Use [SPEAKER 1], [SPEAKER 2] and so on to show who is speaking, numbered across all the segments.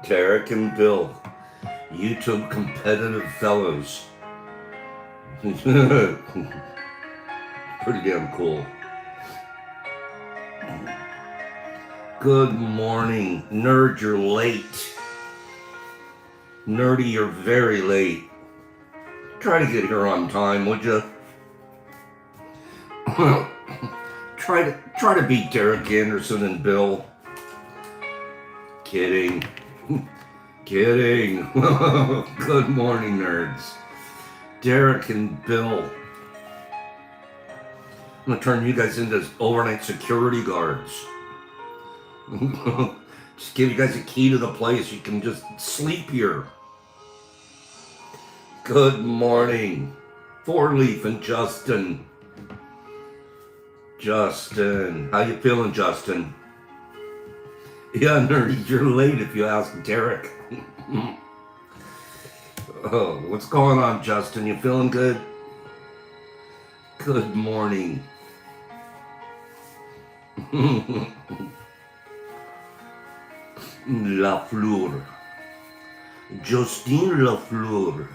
[SPEAKER 1] Derek and Bill, YouTube competitive fellows. Pretty damn cool. Good morning. Nerd, you're late. Nerdy, you're very late. Try to get here on time, would you? Try to beat Derek Anderson and Bill. Kidding. Kidding. Good morning, nerds. Derek and Bill. I'm gonna turn you guys into overnight security guards. Just give you guys a key to the place. You can just sleep here. Good morning. Four Leaf and Justin. Justin. How you feeling, Justin? Yeah, nerdy, you're late if you ask Derek. Oh, what's going on, Justin? You feeling good? Good morning. La Fleur. Justine La Fleur.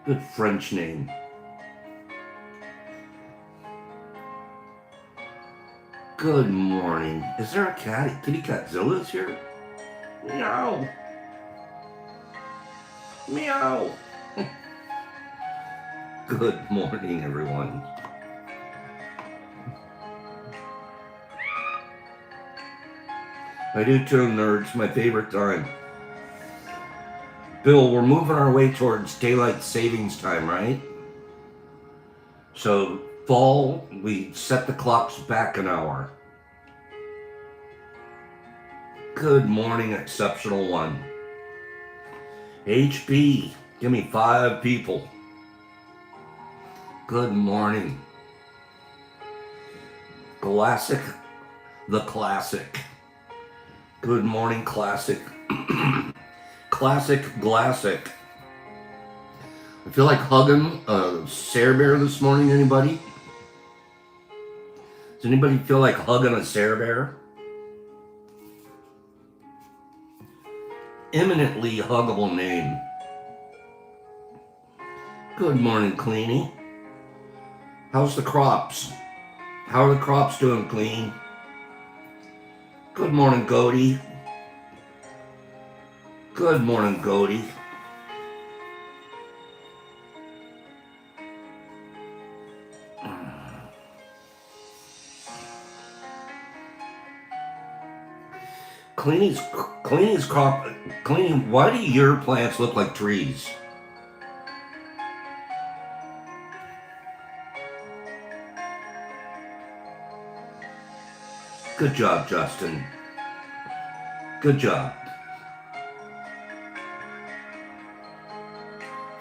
[SPEAKER 1] Good French name. Good morning. Is there a cat? Kitty Catzilla's here? Meow. Meow. Good morning, everyone. I do too, nerds. My favorite time. Bill, we're moving our way towards daylight savings time, right? So fall, we set the clocks back an hour. Good morning, exceptional one. HB, give me 5 people. Good morning. Classic, the classic. Good morning, classic. Classic, glassic. I feel like hugging a Care Bear this morning, anybody? Does anybody feel like hugging a Care Bear? Eminently huggable name. Good morning, Cleanie. How's the crops? How are the crops doing, Clean? Good morning, Goaty. Good morning, Goaty. Cleanie's crop. Cleanie, why do your plants look like trees? Good job, Justin. Good job.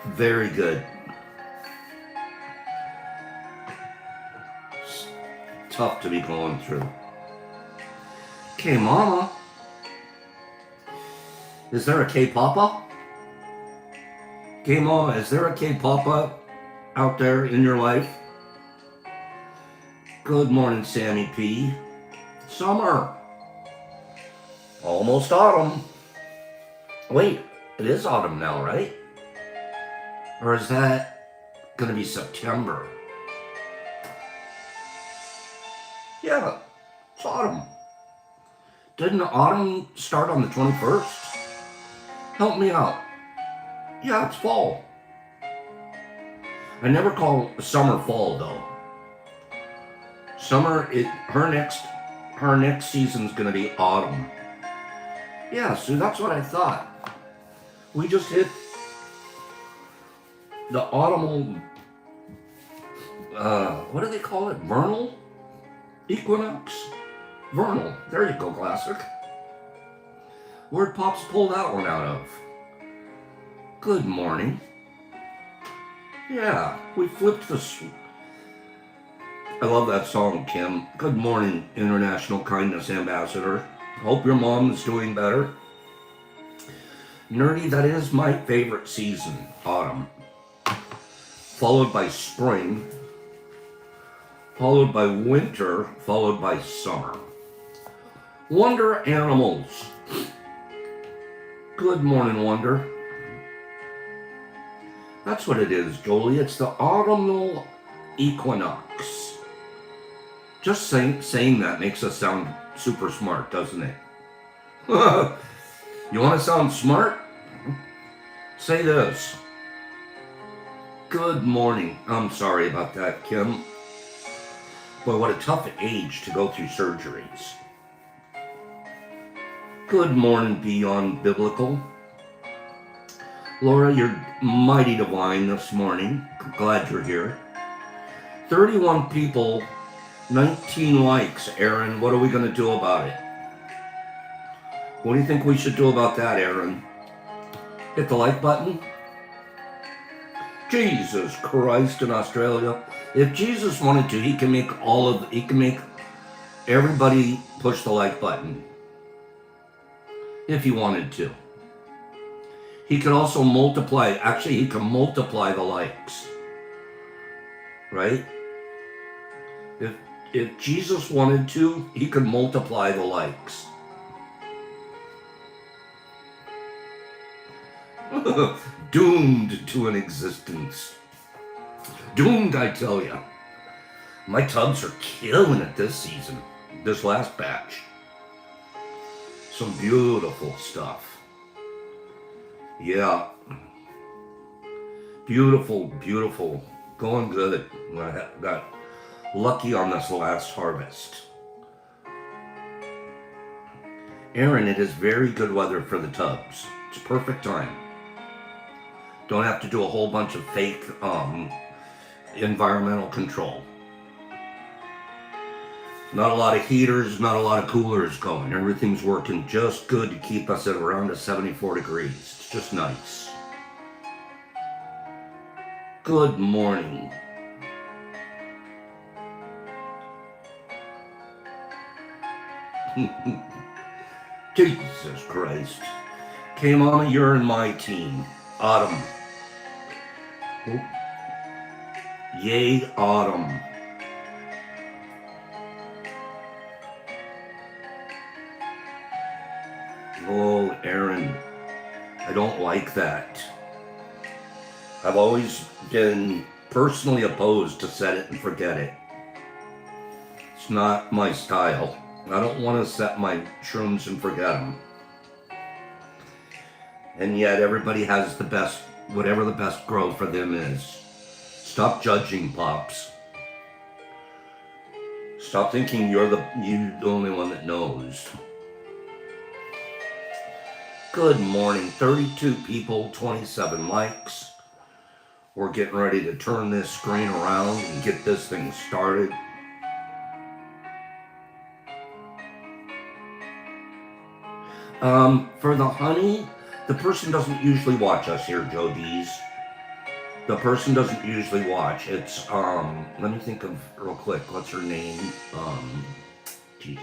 [SPEAKER 1] Very good. It's tough to be going through. Okay, Mama. Is there a K-Papa? Okay, Mama, is there a K-Papa out there in your life? Good morning, Sammy P. Summer. Almost autumn. Wait, it is autumn now, right? Or is that going to be September? Yeah, it's autumn. Didn't autumn start on the 21st? Help me out. Yeah, it's fall. I never call summer fall, though. Summer, her next season's going to be autumn. Yeah, so that's what I thought. We just hit the autumnal, what do they call it? Vernal equinox? Vernal. There you go, classic. Where'd Pops pull that one out of? Good morning. Yeah, we flipped the... I love that song, Kim. Good morning, International Kindness Ambassador. Hope your mom is doing better. Nerdy, that is my favorite season, autumn. Followed by spring. followed by winter, followed by summer. Wonder animals. Good morning, Wonder. That's what it is, Jolie. It's the autumnal equinox. Just saying that makes us sound super smart, doesn't it? You want to sound smart? Say this. Good morning. I'm sorry about that, Kim. Boy, what a tough age to go through surgeries. Good morning, Beyond Biblical. Laura, you're mighty divine this morning. Glad you're here. 31 people, 19 likes. Aaron, what are we going to do about it? What do you think we should do about that, Aaron? Hit the like button? Jesus Christ in Australia. If Jesus wanted to, he can make everybody push the like button. If he wanted to. He could also multiply, actually he can multiply the likes. Right? If Jesus wanted to, he could multiply the likes. Doomed to an existence. Doomed, I tell ya. My tubs are killing it this season. This last batch. Some beautiful stuff. Yeah. Beautiful, beautiful. Going good. I got lucky on this last harvest. Aaron, it is very good weather for the tubs. It's perfect time. Don't have to do a whole bunch of fake environmental control. Not a lot of heaters, not a lot of coolers going. Everything's working just good to keep us at around 74 degrees. It's just nice. Good morning. Jesus Christ. Okay, Mama, you're in my team. Autumn. Oh. Yay, autumn. Oh, Aaron, I don't like that. I've always been personally opposed to set it and forget it. It's not my style. I don't want to set my shrooms and forget them. And yet everybody has the best, whatever the best grow for them is. Stop judging, Pops. Stop thinking you're the only one that knows. Good morning, 32 people, 27 likes. We're getting ready to turn this screen around and get this thing started. For the honey, the person doesn't usually watch us here, Joe D's. The person doesn't usually watch. It's, let me think of real quick. What's her name? Jeez.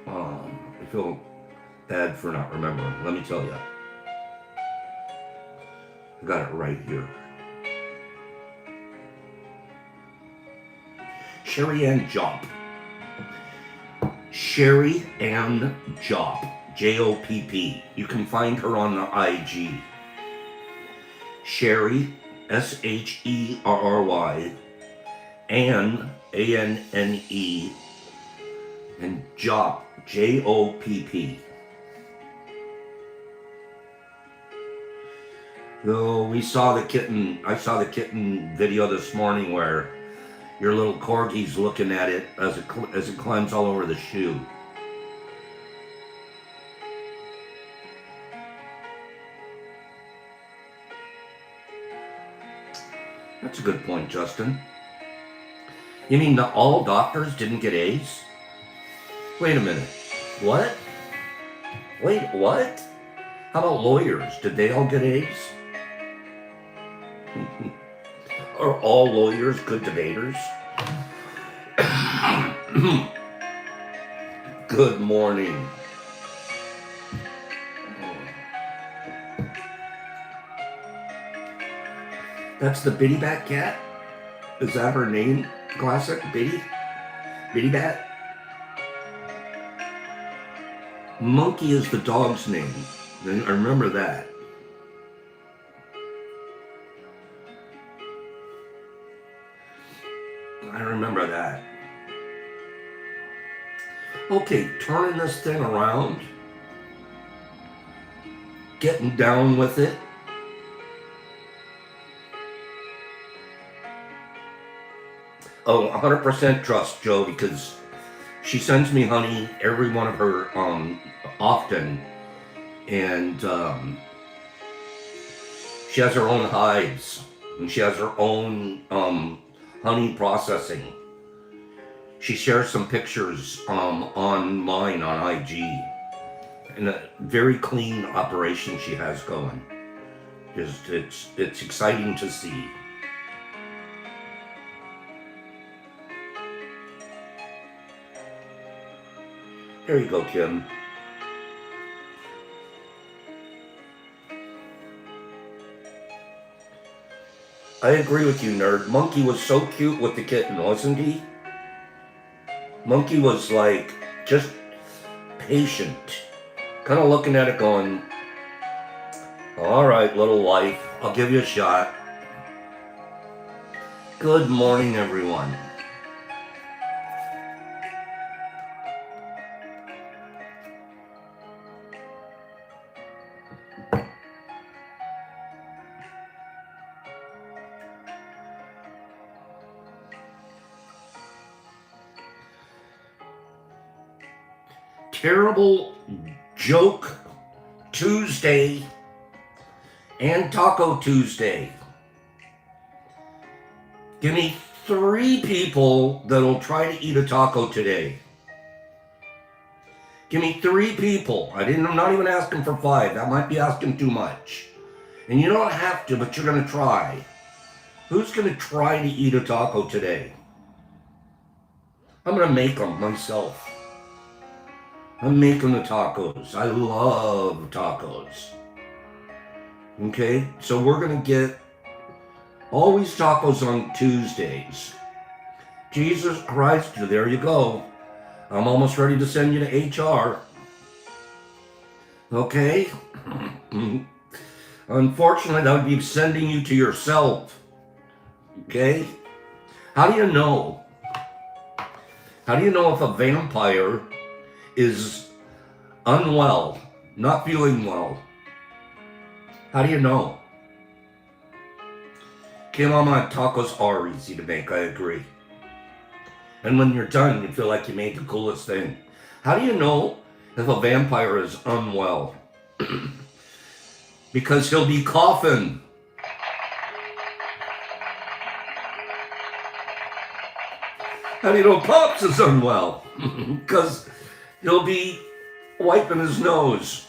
[SPEAKER 1] I feel bad for not remembering. Let me tell you. I got it right here. Sherry Ann Jopp. Sherry Ann Jopp. Jopp. You can find her on the IG. Sherry, Sherry, Ann, Anne, and Jopp, Jopp. Oh, we saw the kitten. I saw the kitten video this morning where your little corgi's looking at it as it climbs all over the shoe. That's a good point, Justin. You mean that all doctors didn't get A's? Wait a minute. What? Wait, what? How about lawyers? Did they all get A's? Are all lawyers good debaters? Good morning. That's the bitty back cat? Is that her name? Classic? Biddy? Biddy Bat? Monkey is the dog's name. I remember that. I remember that. Okay, turning this thing around. Getting down with it. Oh, 100% trust Joe, because she sends me honey, every one of her, often. And she has her own hives. And she has her own honey processing. She shares some pictures online on IG. And a very clean operation she has going. Just it's exciting to see. There you go, Kim. I agree with you, nerd. Monkey was so cute with the kitten, wasn't he? Monkey was like just patient. Kind of looking at it going, all right, little wife, I'll give you a shot. Good morning, everyone. Terrible Joke Tuesday and Taco Tuesday. Give me 3 people that'll try to eat a taco today. Give me 3 people. I'm not even asking for 5. That might be asking too much. And you don't have to, but you're going to try. Who's going to try to eat a taco today? I'm going to make them myself. I'm making the tacos. I love tacos. Okay, so we're going to get always tacos on Tuesdays. Jesus Christ, there you go. I'm almost ready to send you to HR. Okay? Unfortunately, that would be sending you to yourself. Okay? How do you know? How do you know if a vampire is unwell, not feeling well? How do you know? Okay, Mama, tacos are easy to make, I agree. And when you're done, you feel like you made the coolest thing. How do you know if a vampire is unwell? Because he'll be coughing. How do you know Pops is unwell? Because he'll be wiping his nose.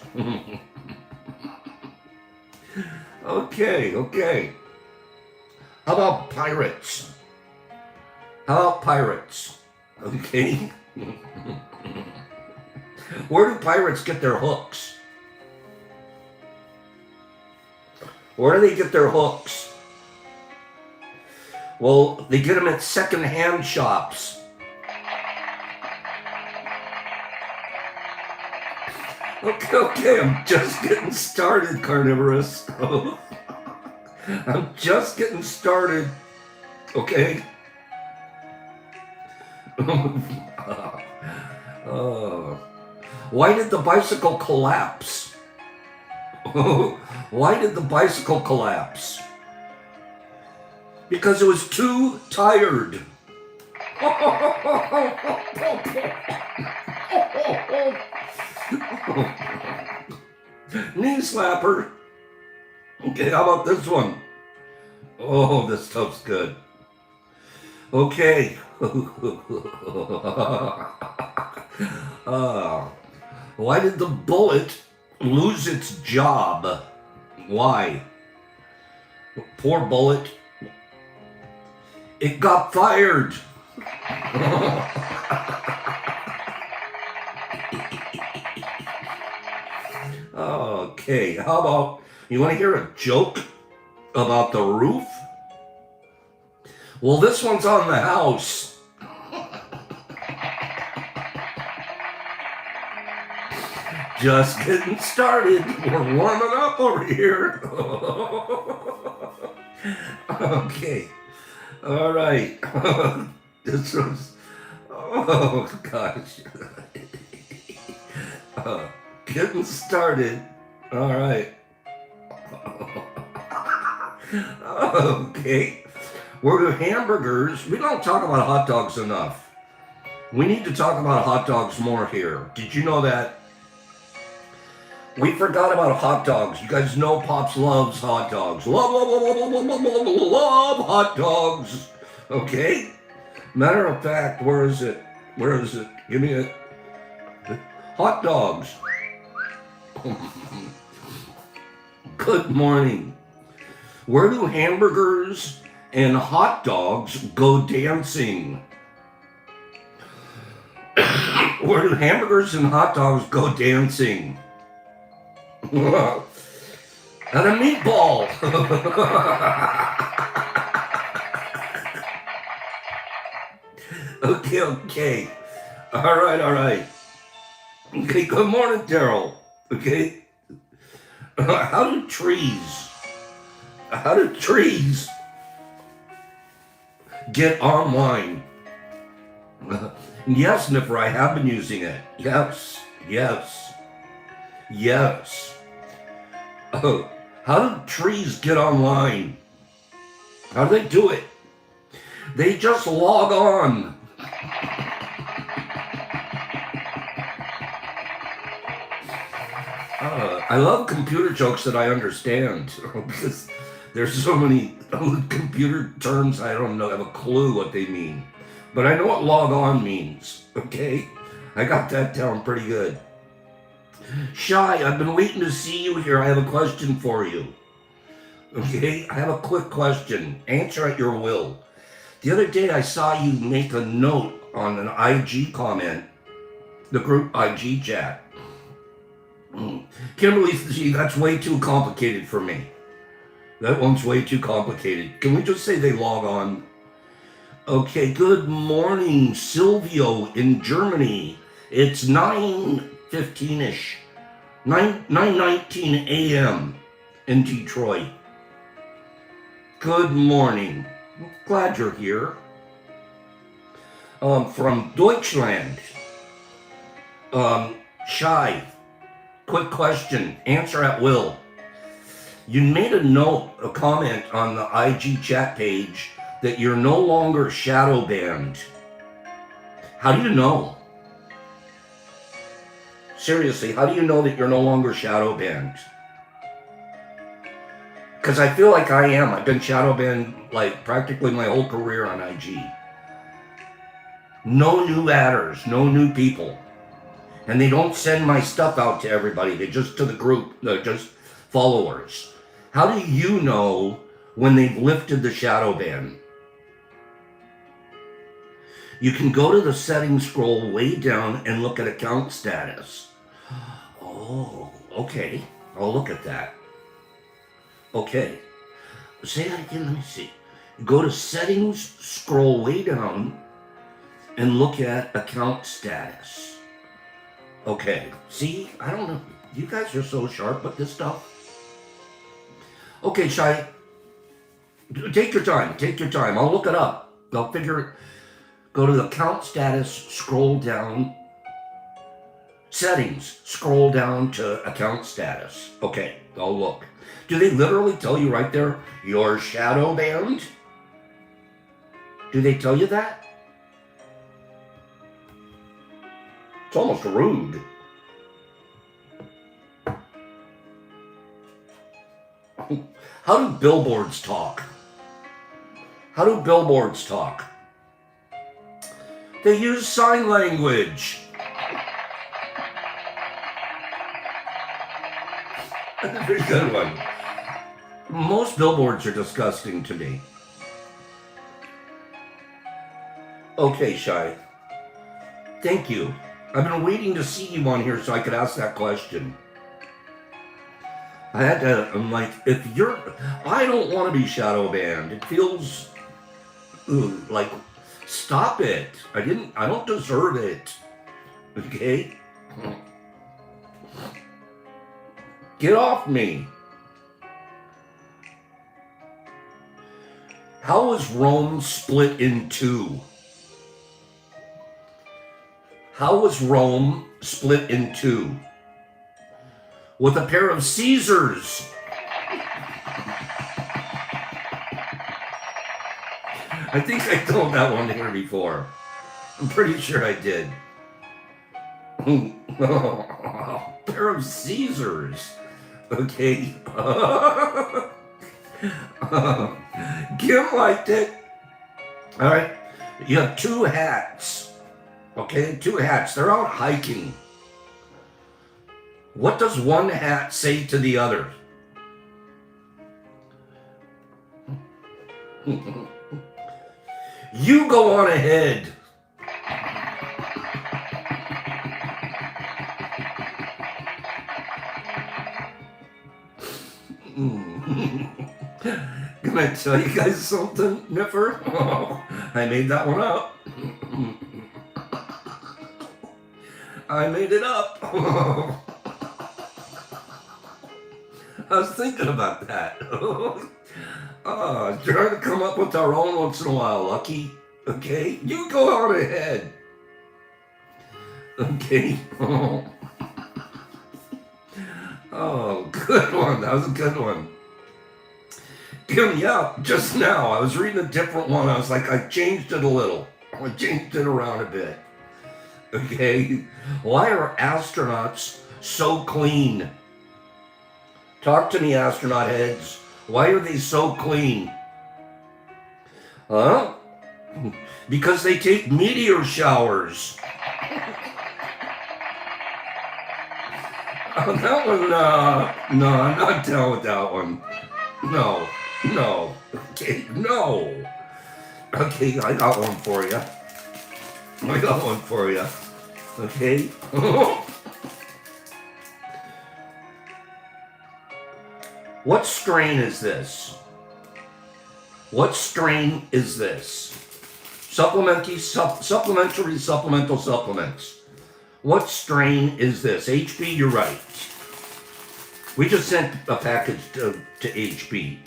[SPEAKER 1] Okay. How about pirates? Okay. Where do pirates get their hooks? Where do they get their hooks? Well, they get them at second-hand shops. Okay, I'm just getting started, Carnivorous. I'm just getting started. Okay? Why did the bicycle collapse? Why did the bicycle collapse? Because it was too tired. Knee slapper. Okay, how about this one? Oh, this stuff's good. Okay. Why did the bullet lose its job? Why? Poor bullet. It got fired. Okay, how about, you want to hear a joke about the roof? Well, this one's on the house. Just getting started. We're warming up over here. Okay. All right. This was, oh gosh. Getting started. All right. Okay. We're hamburgers. We don't talk about hot dogs enough. We need to talk about hot dogs more here. Did you know that? We forgot about hot dogs. You guys know Pops loves hot dogs. Love hot dogs. Okay? Matter of fact, where is it? Where is it? Give me it. Hot dogs. Good morning. Where do hamburgers and hot dogs go dancing? Where do hamburgers and hot dogs go dancing? And a meatball. Okay. All right. Okay, good morning, Daryl. Okay. How do trees get online? Yes, Niffer, I have been using it. Yes. Oh, how do trees get online? How do they do it? They just log on. I love computer jokes that I understand because there's so many computer terms I don't know, have a clue what they mean. But I know what log on means, okay? I got that down pretty good. Shy, I've been waiting to see you here. I have a question for you. Okay, I have a quick question. Answer at your will. The other day I saw you make a note on an IG comment, the group IG chat. Kimberly, that's way too complicated for me. That one's way too complicated. Can we just say they log on? Okay, good morning, Silvio in Germany. It's 9:15-ish. 9:19 a.m. in Detroit. Good morning. Glad you're here. From Deutschland. Shy. Quick question. Answer at will. You made a comment on the IG chat page that you're no longer shadow banned. How do you know? Seriously, how do you know that you're no longer shadow banned? Because I feel like I am. I've been shadow banned like practically my whole career on IG. No new adders, no new people. And they don't send my stuff out to everybody. They just to the group, they're just followers. How do you know when they've lifted the shadow ban? You can go to the settings, scroll way down, and look at account status. Oh, okay. I'll look at that. Okay. Say that again, let me see. Go to settings, scroll way down, and look at account status. Okay. See, I don't know. You guys are so sharp with this stuff. Okay, Shai. Take your time. I'll look it up. I'll figure it. Go to the account status, scroll down. Settings, scroll down to account status. Okay, I'll look. Do they literally tell you right there, you're shadow banned? Do they tell you that? It's almost rude. How do billboards talk? They use sign language. That's a pretty good one. Most billboards are disgusting to me. Okay, Shai. Thank you. I've been waiting to see you on here so I could ask that question. I'm like, I don't want to be shadow banned. It feels Like, stop it. I don't deserve it. Okay? Get off me. How was Rome split in two? How was Rome split in two? With a pair of Caesars. I think I told that one here before. I'm pretty sure I did. Pair of Caesars. Okay. Kim liked it. All right. You have two hats. Okay, two hats. They're out hiking. What does one hat say to the other? You go on ahead. Can I tell you guys something, Nipper? Oh, I made that one up. I made it up. I was thinking about that. Trying to come up with our own once in a while, Lucky. Okay? You go on ahead. Okay? Oh, good one. That was a good one. Kim, yeah, just now. I was reading a different one. I was like, I changed it a little. I changed it around a bit. Okay? Why are astronauts so clean? Talk to me, astronaut heads. Why are they so clean? Huh? Because they take meteor showers. That one, no, I'm not down with that one. No. Okay, no. Okay, I got one for you. Okay? What strain is this? Supplementary supplemental supplements. What strain is this? HB, you're right. We just sent a package to HB.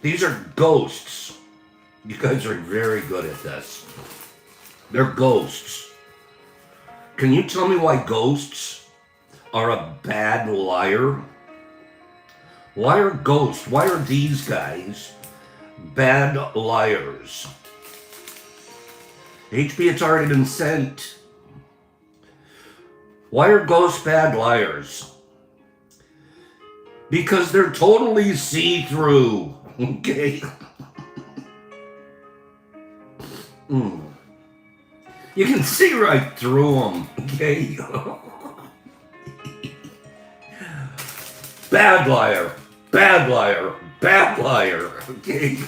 [SPEAKER 1] These are ghosts. You guys are very good at this. They're ghosts. Can you tell me why ghosts are a bad liar? Why are ghosts, why are these guys bad liars? HB, it's already been sent. Why are ghosts bad liars? Because they're totally see-through, okay? You can see right through them, okay? Bad liar, okay?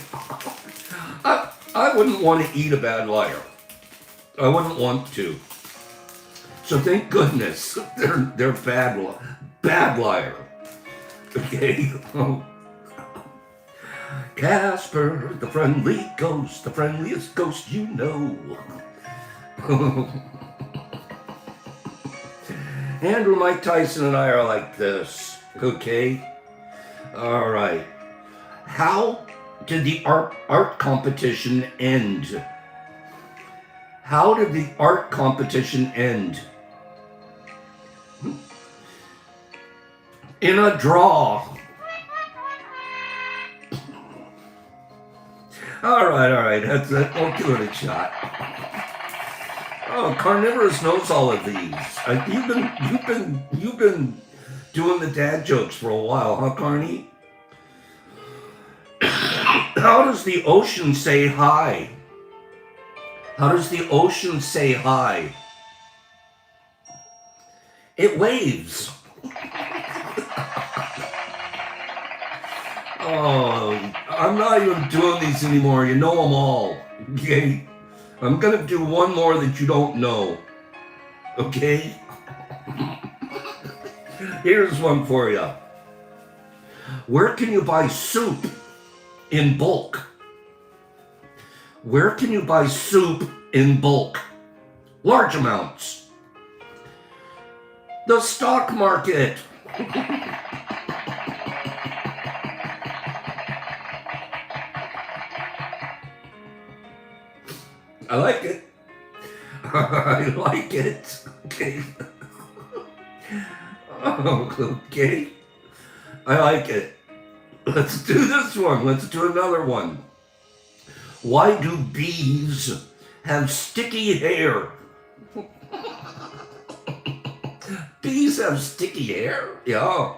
[SPEAKER 1] I wouldn't want to eat a bad liar. I wouldn't want to. So thank goodness they're bad liar. Okay. Casper, the friendly ghost, the friendliest ghost you know. Andrew, Mike Tyson, and I are like this. Okay. All right. How did the art competition end? How did the art competition end? In a draw. All right. That's it. We'll give it a shot. Oh, Carnivorous knows all of these. You've been doing the dad jokes for a while, huh, Carney? How does the ocean say hi? How does the ocean say hi? It waves. Oh, I'm not even doing these anymore. You know them all. Okay? I'm going to do one more that you don't know. Okay? Here's one for you. Where can you buy soup in bulk? Where can you buy soup in bulk? Large amounts. The stock market. I like it. I like it. Okay. Oh, okay. I like it. Let's do this one. Let's do another one. Why do bees have sticky hair? Bees have sticky hair? Yeah.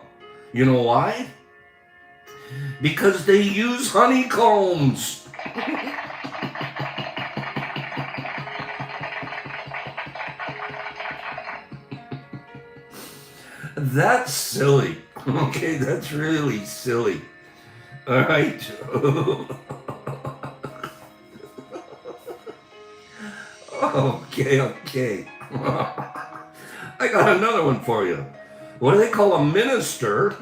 [SPEAKER 1] You know why? Because they use honeycombs. That's silly. Okay, that's really silly. All right. Okay. I got another one for you. What do they call a minister?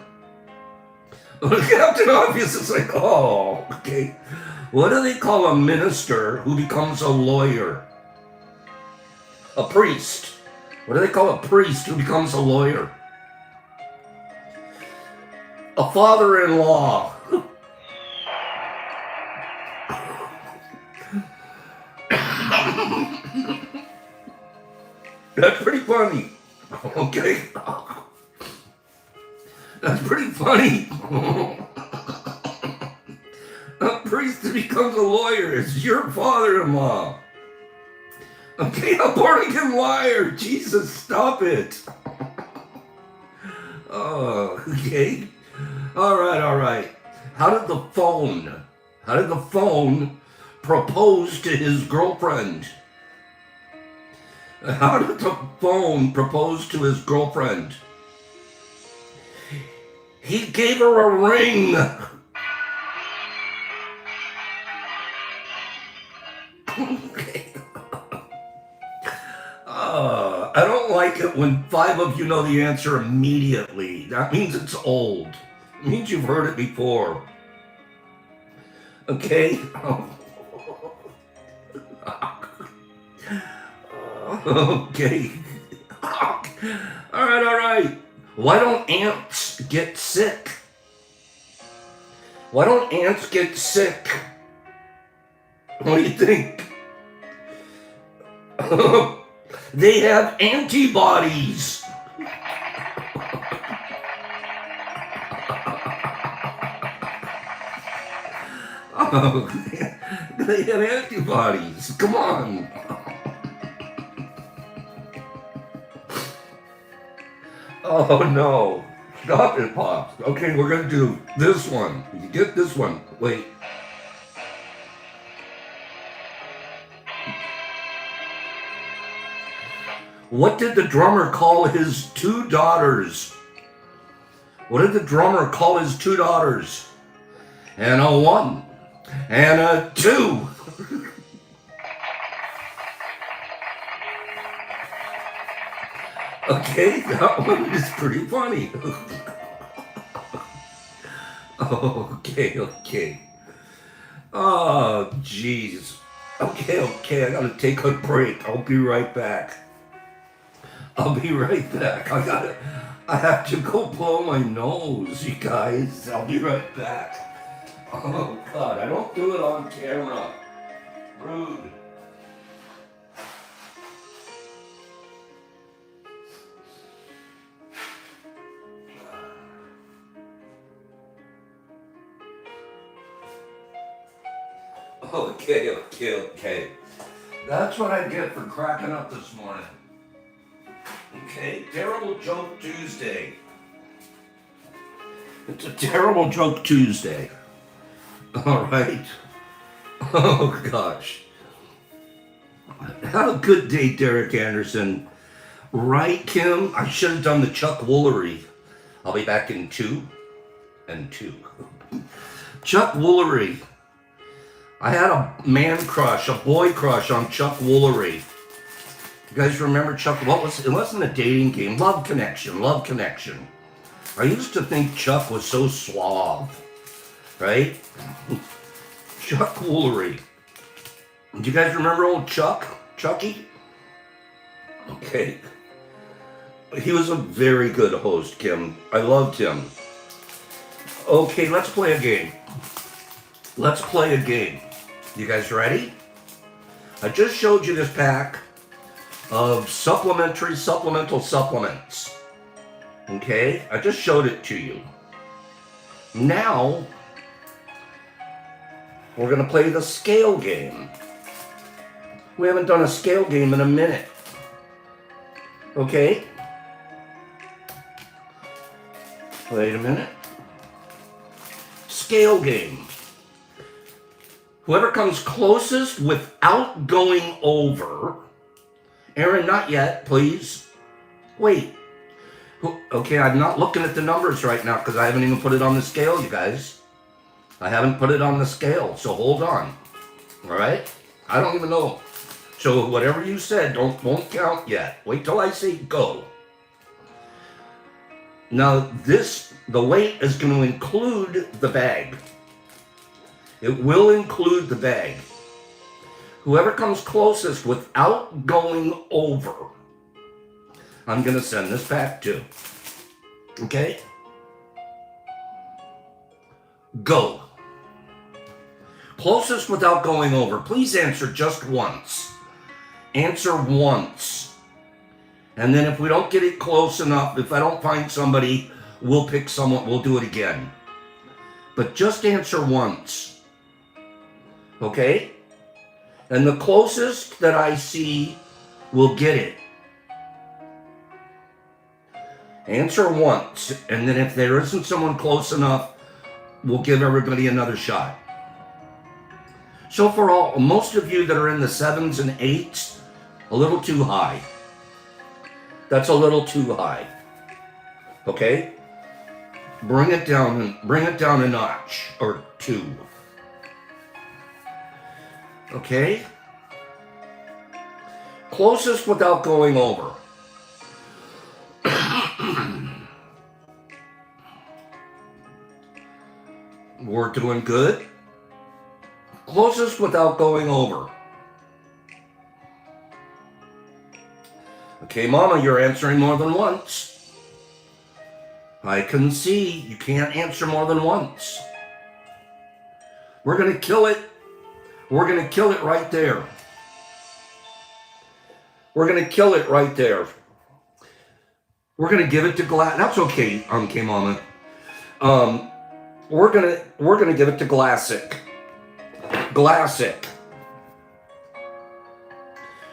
[SPEAKER 1] Captain Obvious is like, oh, okay. What do they call a minister who becomes a lawyer? A priest. What do they call a priest who becomes a lawyer? A father-in-law. That's pretty funny. Okay. That's pretty funny. A priest that becomes a lawyer is your father-in-law. Okay, a born-again liar. Jesus, stop it. Oh, okay. All right. How did the phone propose to his girlfriend? How did the phone propose to his girlfriend? He gave her a ring. Okay. I don't like it when 5 of you know the answer immediately. That means it's old. It means you've heard it before. Okay? Okay. All right. Why don't ants get sick? Why don't ants get sick? What do you think? They have antibodies. Oh, they have antibodies. Come on. Oh no. Stop it, Pops. Okay, we're gonna do this one. You get this one. Wait. What did the drummer call his 2 daughters? What did the drummer call his 2 daughters? And a 1. And a 2. Okay, that one is pretty funny. Okay. Oh, jeez. Okay, I gotta take a break. I'll be right back. I have to go blow my nose, you guys. I'll be right back. Oh, God, I don't do it on camera. Rude. Okay. That's what I get for cracking up this morning. Okay, terrible joke Tuesday. It's a terrible joke Tuesday. All right. Oh, gosh. Have a good day, Derek Anderson. Right, Kim? I should have done the Chuck Woolery. I'll be back in 2 and 2. Chuck Woolery. I had a man crush, a boy crush on Chuck Woolery. You guys remember Chuck? It wasn't a dating game. Love Connection. I used to think Chuck was so suave, right? Chuck Woolery. Do you guys remember old Chucky? Okay. He was a very good host, Kim. I loved him. Okay, let's play a game. Let's play a game. You guys ready? I just showed you this pack of supplemental supplements. Okay? I just showed it to you. Now, we're going to play the scale game. We haven't done a scale game in a minute. Okay? Wait a minute. Scale game. Whoever comes closest without going over. Aaron, not yet, please. Wait. Okay, I'm not looking at the numbers right now because I haven't even put it on the scale, you guys. I haven't put it on the scale, so hold on. All right? I don't even know. So whatever you said won't count yet. Wait till I say go. Now the weight is going to include the bag. It will include the bag. Whoever comes closest without going over, I'm going to send this back to. Okay? Go. Closest without going over. Please answer just once. Answer once. And then if we don't get it close enough, if I don't find somebody, we'll pick someone, we'll do it again. But just answer once. Okay? And the closest that I see will get it. Answer once, and then if there isn't someone close enough, we'll give everybody another shot. So for most of you that are in the 7s and 8s, a little too high. That's a little too high. Okay? Bring it down a notch or 2. Okay? Closest without going over. We're doing good. Closest without going over. Okay, Mama, you're answering more than once. I can see you can't answer more than once. We're going to kill it. We're going to kill it right there. We're going to kill it right there. We're going to give it to Glass. That's okay, okay, Mama. We're gonna give it to Glassic. Glassic.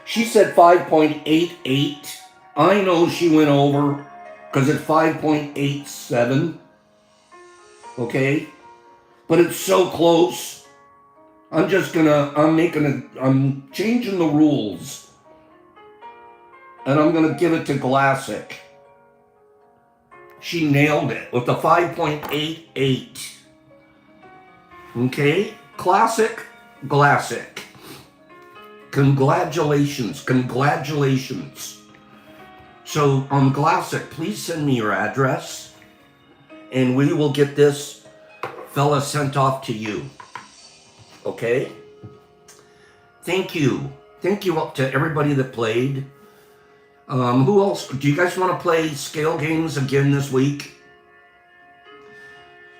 [SPEAKER 1] She said 5.88. I know she went over because it's 5.87. Okay? But it's so close. I'm changing the rules. And I'm gonna give it to Glassic. She nailed it with the 5.88. Okay? Classic, Glassic. Congratulations. So on Glassic, please send me your address and we will get this fella sent off to you. Okay? Thank you. Thank you up to everybody that played. Who else? Do you guys want to play scale games again this week?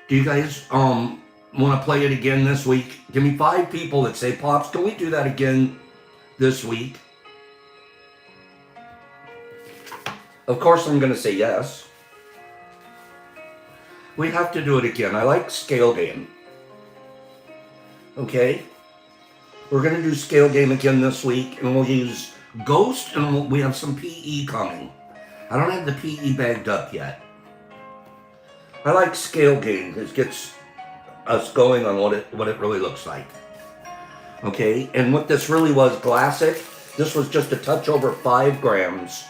[SPEAKER 1] Do you guys want to play it again this week? Give me 5 people that say, Pops, can we do that again this week? Of course I'm going to say yes. We have to do it again. I like scale game. Okay? We're going to do scale game again this week, and we'll use Ghost, and we have some PE coming. I don't have the PE bagged up yet. I like scale game. It gets us going on what it really looks like. Okay, and what this really was, Classic, this was just a touch over 5 grams.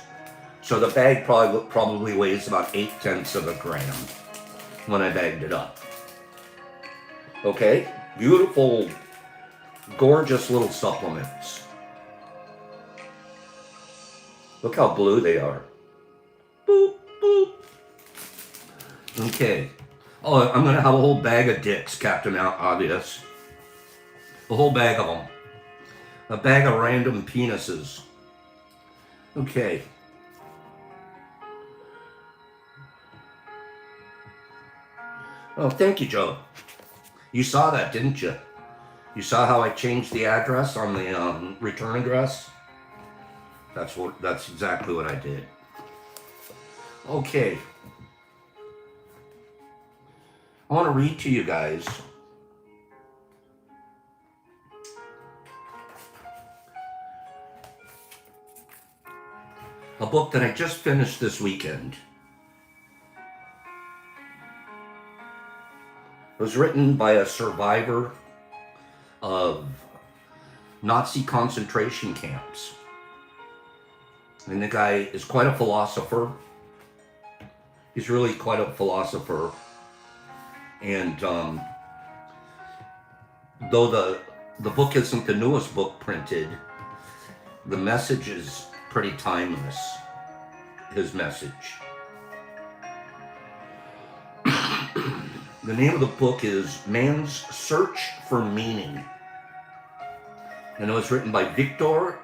[SPEAKER 1] So the bag probably weighs about 0.8 of a gram when I bagged it up. Okay, beautiful, gorgeous little supplements. Look how blue they are. Boop, boop. Okay. Oh, I'm going to have a whole bag of dicks, Captain Obvious. A whole bag of them. A bag of random penises. Okay. Oh, thank you, Joe. You saw that, didn't you? You saw how I changed the address on the return address? That's exactly what I did. Okay. I want to read to you guys a book that I just finished this weekend. It was written by a survivor of Nazi concentration camps. And the guy is quite a philosopher. He's really quite a philosopher. And though the book isn't the newest book printed, the message is pretty timeless, his message. The name of the book is Man's Search for Meaning. And it was written by Viktor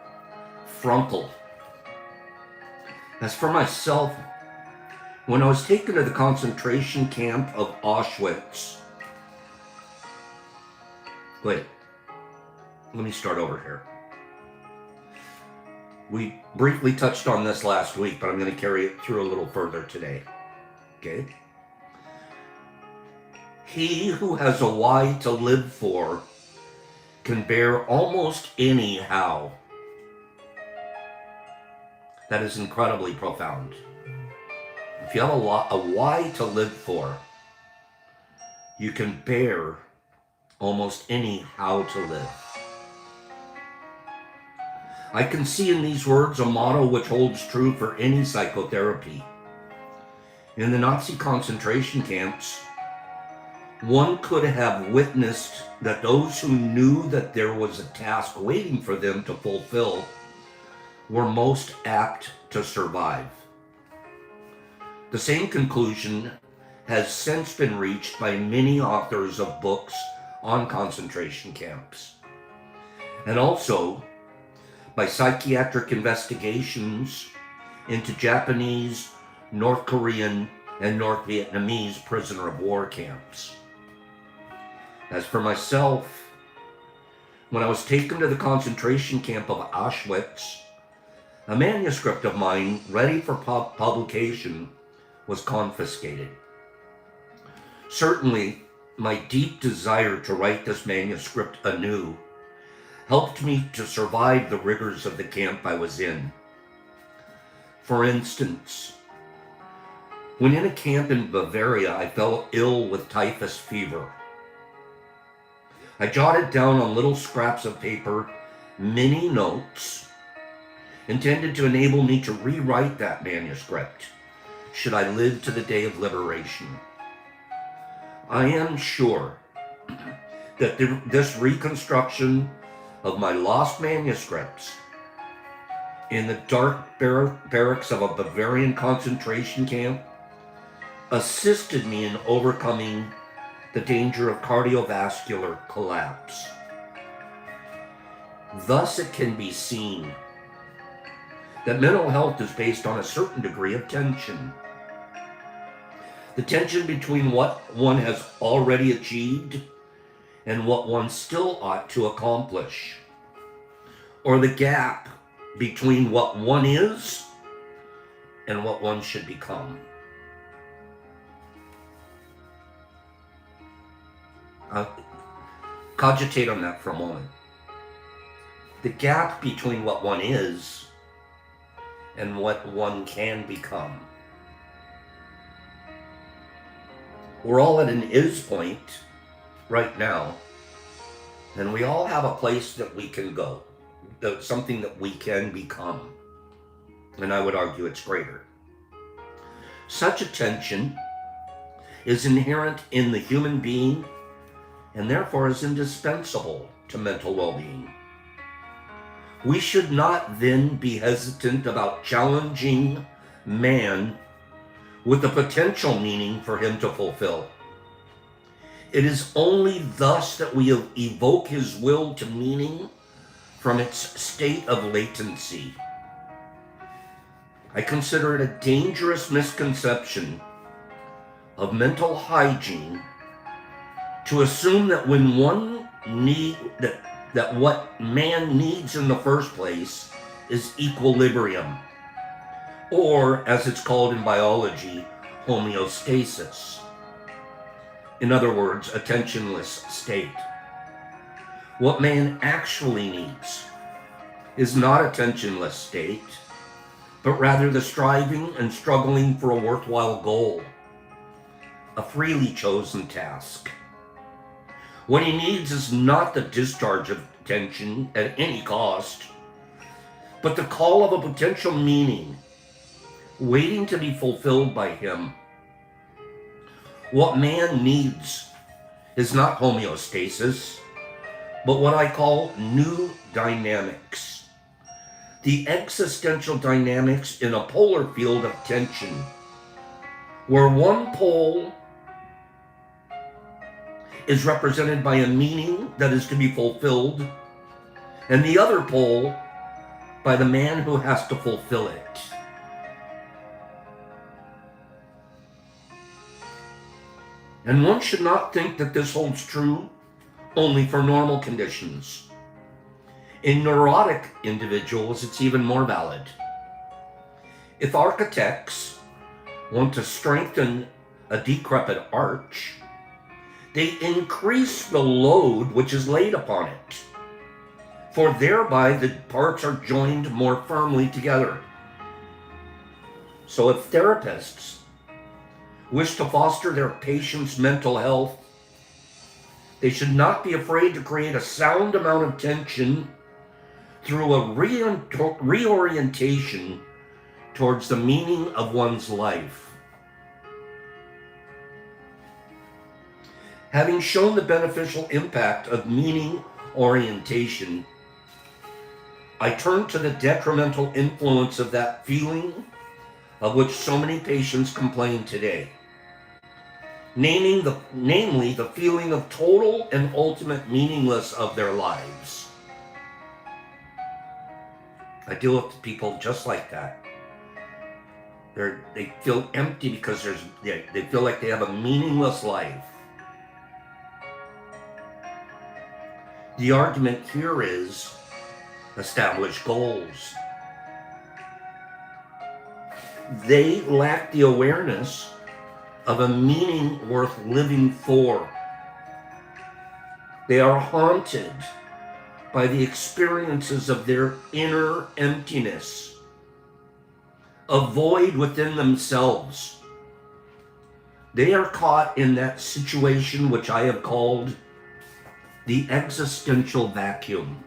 [SPEAKER 1] Frankl. As for myself, when I was taken to the concentration camp of Auschwitz, wait, let me start over here. We briefly touched on this last week, but I'm going to carry it through a little further today. Okay? He who has a why to live for can bear almost any how. That is incredibly profound. If you have a why to live for, you can bear almost any how to live. I can see in these words a motto which holds true for any psychotherapy. In the Nazi concentration camps, one could have witnessed that those who knew that there was a task waiting for them to fulfill were most apt to survive. The same conclusion has since been reached by many authors of books on concentration camps, and also by psychiatric investigations into Japanese, North Korean, and North Vietnamese prisoner of war camps. As for myself, when I was taken to the concentration camp of Auschwitz, a manuscript of mine ready for publication was confiscated. Certainly, my deep desire to write this manuscript anew helped me to survive the rigors of the camp I was in. For instance, when in a camp in Bavaria, I fell ill with typhus fever. I jotted down on little scraps of paper many notes intended to enable me to rewrite that manuscript should I live to the day of liberation. I am sure that this reconstruction of my lost manuscripts in the dark barracks of a Bavarian concentration camp assisted me in overcoming the danger of cardiovascular collapse. Thus it can be seen that mental health is based on a certain degree of tension. The tension between what one has already achieved and what one still ought to accomplish, or the gap between what one is and what one should become. Cogitate on that for a moment. The gap between what one is and what one can become. We're all at an is point right now, and we all have a place that we can go, something that we can become, and I would argue it's greater. Such a tension is inherent in the human being and therefore is indispensable to mental well-being. We should not then be hesitant about challenging man with the potential meaning for him to fulfill. It is only thus that we evoke his will to meaning from its state of latency. I consider it a dangerous misconception of mental hygiene to assume that that what man needs in the first place is equilibrium, or as it's called in biology, homeostasis. In other words, attentionless state. What man actually needs is not attentionless state, but rather the striving and struggling for a worthwhile goal, a freely chosen task. What he needs is not the discharge of attention at any cost, but the call of a potential meaning, waiting to be fulfilled by him. What man needs is not homeostasis, but what I call new dynamics. The existential dynamics in a polar field of tension, where one pole is represented by a meaning that is to be fulfilled, and the other pole by the man who has to fulfill it. And one should not think that this holds true only for normal conditions. In neurotic individuals, it's even more valid. If architects want to strengthen a decrepit arch, they increase the load which is laid upon it, for thereby the parts are joined more firmly together. So if therapists wish to foster their patients' mental health, they should not be afraid to create a sound amount of tension through a reorientation towards the meaning of one's life. Having shown the beneficial impact of meaning orientation, I turn to the detrimental influence of that feeling of which so many patients complain today. Namely the feeling of total and ultimate meaningless of their lives. I deal with people just like that. They feel empty because they feel like they have a meaningless life. The argument here is establish goals. They lack the awareness of a meaning worth living for. They are haunted by the experiences of their inner emptiness, a void within themselves. They are caught in that situation which I have called the existential vacuum.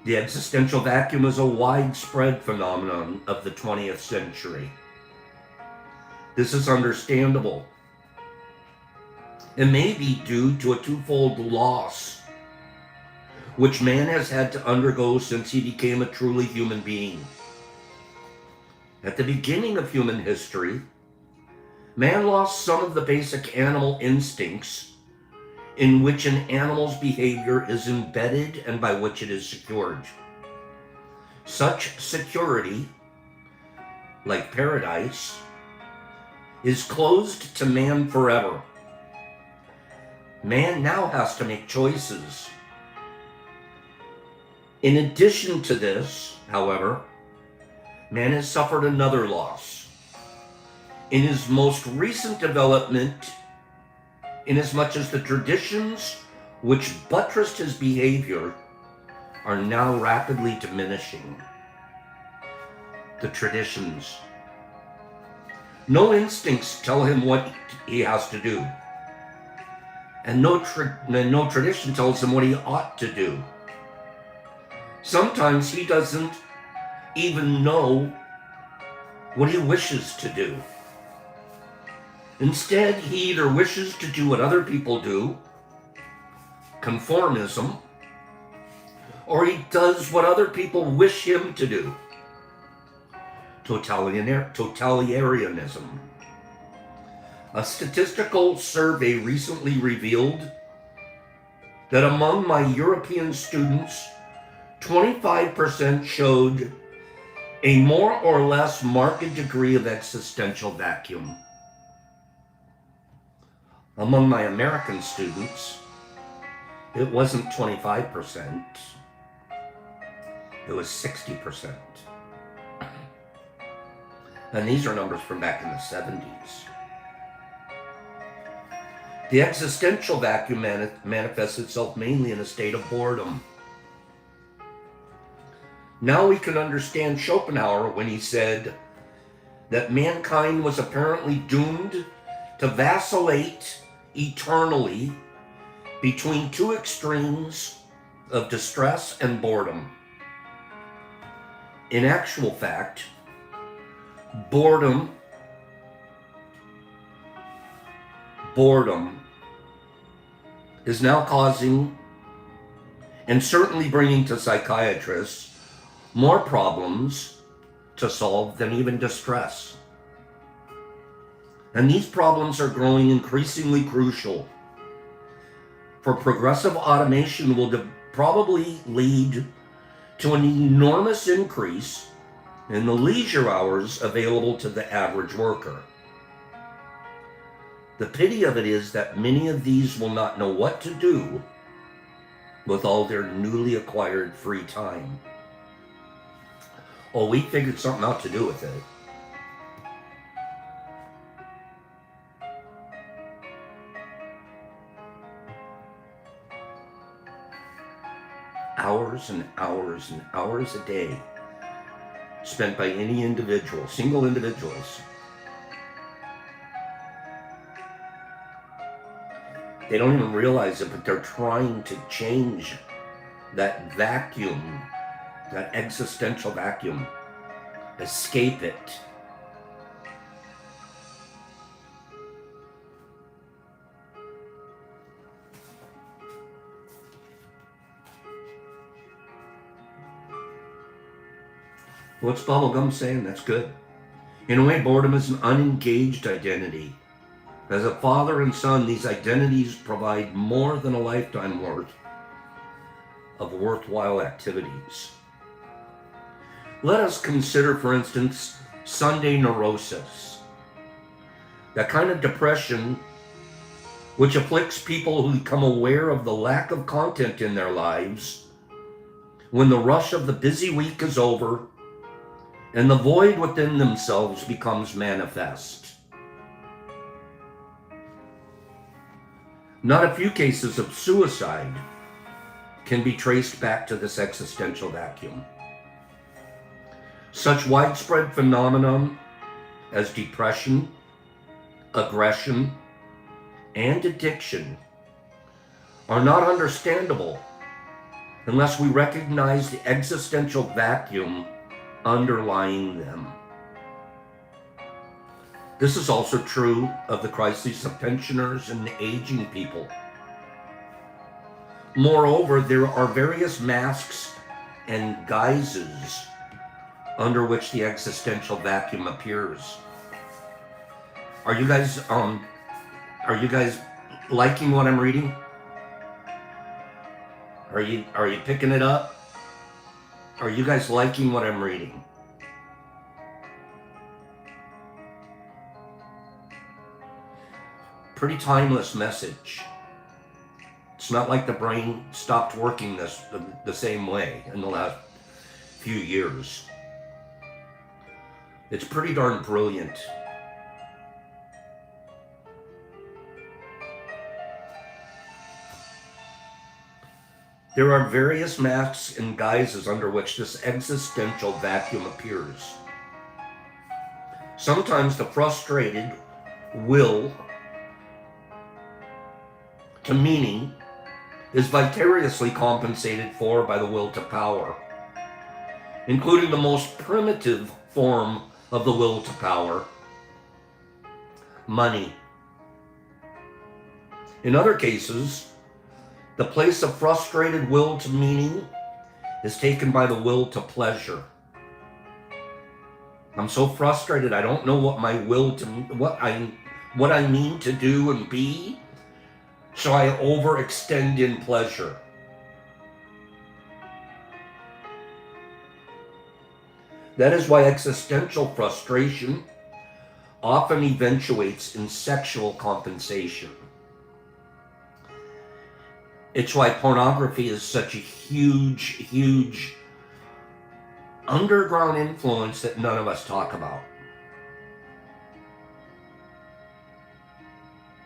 [SPEAKER 1] The existential vacuum is a widespread phenomenon of the 20th century. This is understandable. It may be due to a twofold loss, which man has had to undergo since he became a truly human being. At the beginning of human history, man lost some of the basic animal instincts in which an animal's behavior is embedded and by which it is secured. Such security, like paradise, is closed to man forever. Man now has to make choices. In addition to this, however, man has suffered another loss. In his most recent development, inasmuch as the traditions which buttressed his behavior are now rapidly diminishing. The traditions. No instincts tell him what he has to do. And no tradition tells him what he ought to do. Sometimes he doesn't even know what he wishes to do. Instead, he either wishes to do what other people do, conformism, or he does what other people wish him to do, totalitarianism. A statistical survey recently revealed that among my European students, 25% showed a more or less marked degree of existential vacuum. Among my American students, it wasn't 25%, it was 60%. And these are numbers from back in the 70s. The existential vacuum manifests itself mainly in a state of boredom. Now we can understand Schopenhauer when he said that mankind was apparently doomed to vacillate eternally between two extremes of distress and boredom. In actual fact, boredom is now causing and certainly bringing to psychiatrists more problems to solve than even distress. And these problems are growing increasingly crucial. For progressive automation will probably lead to an enormous increase in the leisure hours available to the average worker. The pity of it is that many of these will not know what to do with all their newly acquired free time. Oh, we figured something out to do with it. Hours and hours and hours a day spent by any individual, single individuals. They don't even realize it, but they're trying to change that vacuum, that existential vacuum, escape it. What's Bubblegum saying? That's good. In a way, boredom is an unengaged identity. As a father and son, these identities provide more than a lifetime worth of worthwhile activities. Let us consider, for instance, Sunday neurosis. That kind of depression which afflicts people who become aware of the lack of content in their lives when the rush of the busy week is over and the void within themselves becomes manifest. Not a few cases of suicide can be traced back to this existential vacuum. Such widespread phenomenon as depression, aggression, and addiction are not understandable unless we recognize the existential vacuum underlying them. This is also true of the crises of pensioners and aging people. Moreover, there are various masks and guises under which the existential vacuum appears. Are you guys liking what I'm reading? Are you picking it up? Are you guys liking what I'm reading? Pretty timeless message. It's not like the brain stopped working the same way in the last few years. It's pretty darn brilliant. There are various masks and guises under which this existential vacuum appears. Sometimes the frustrated will to meaning is vicariously compensated for by the will to power, including the most primitive form of the will to power, money. In other cases, the place of frustrated will to meaning is taken by the will to pleasure. I'm so frustrated, I don't know what my will to what I mean to do and be. So I overextend in pleasure. That is why existential frustration often eventuates in sexual compensation. It's why pornography is such a huge, huge underground influence that none of us talk about.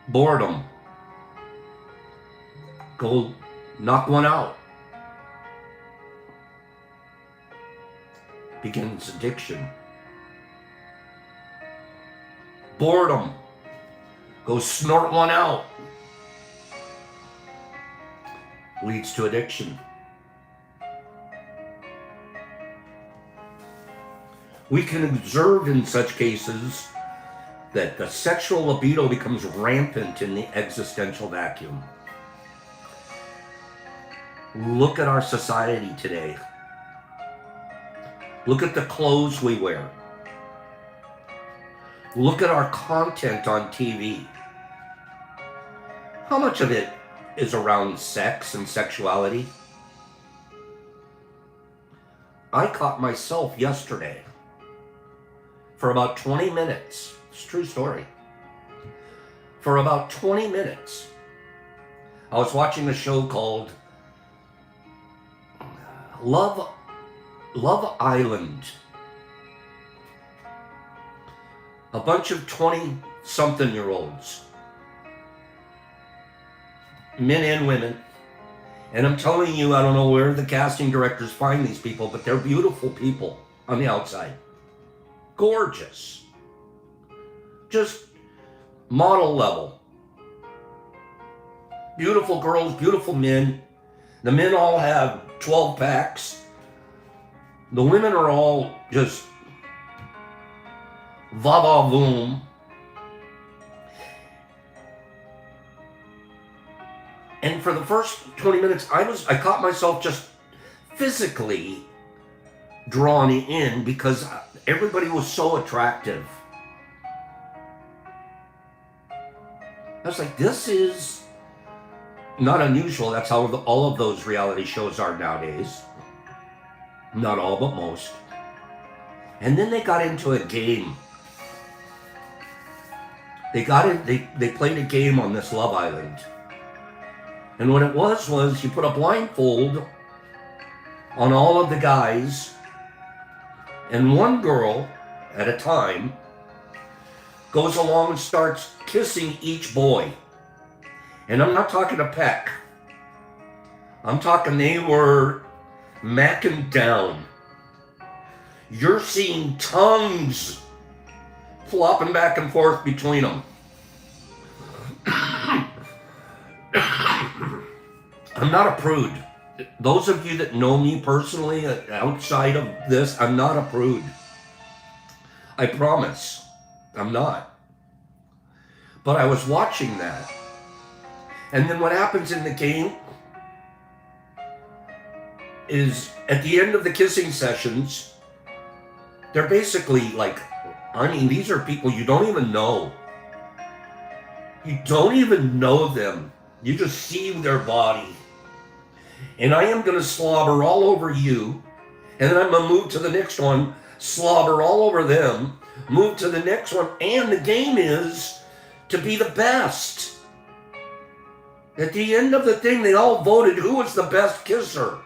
[SPEAKER 1] Boredom. Go knock one out. Begins addiction. Boredom. Go snort one out. Leads to addiction. We can observe in such cases that the sexual libido becomes rampant in the existential vacuum. Look at our society today. Look at the clothes we wear. Look at our content on TV. How much of it is around sex and sexuality? I caught myself yesterday for about 20 minutes. It's a true story. For about 20 minutes, I was watching a show called Love Island. A bunch of 20-something-year-olds, men and women, and I'm telling you, I don't know where the casting directors find these people, but they're beautiful people on the outside. Gorgeous. Just model level. Beautiful girls, beautiful men. The men all have 12 packs. The women are all just va-va-voom. And for the first 20 minutes, I caught myself just physically drawn in because everybody was so attractive. I was like, this is not unusual. That's how all of those reality shows are nowadays. Not all, but most. And then they got into a game. They played a game on this Love Island. And what it was you put a blindfold on all of the guys, and one girl at a time goes along and starts kissing each boy. And I'm not talking a peck. I'm talking they were macking down. You're seeing tongues flopping back and forth between them. I'm not a prude. Those of you that know me personally, outside of this, I'm not a prude. I promise. I'm not. But I was watching that. And then what happens in the game is at the end of the kissing sessions, they're basically like, I mean, these are people you don't even know. You don't even know them. You just see their body. And I am going to slobber all over you. And then I'm going to move to the next one, slobber all over them, move to the next one. And the game is to be the best. At the end of the thing, they all voted who was the best kisser.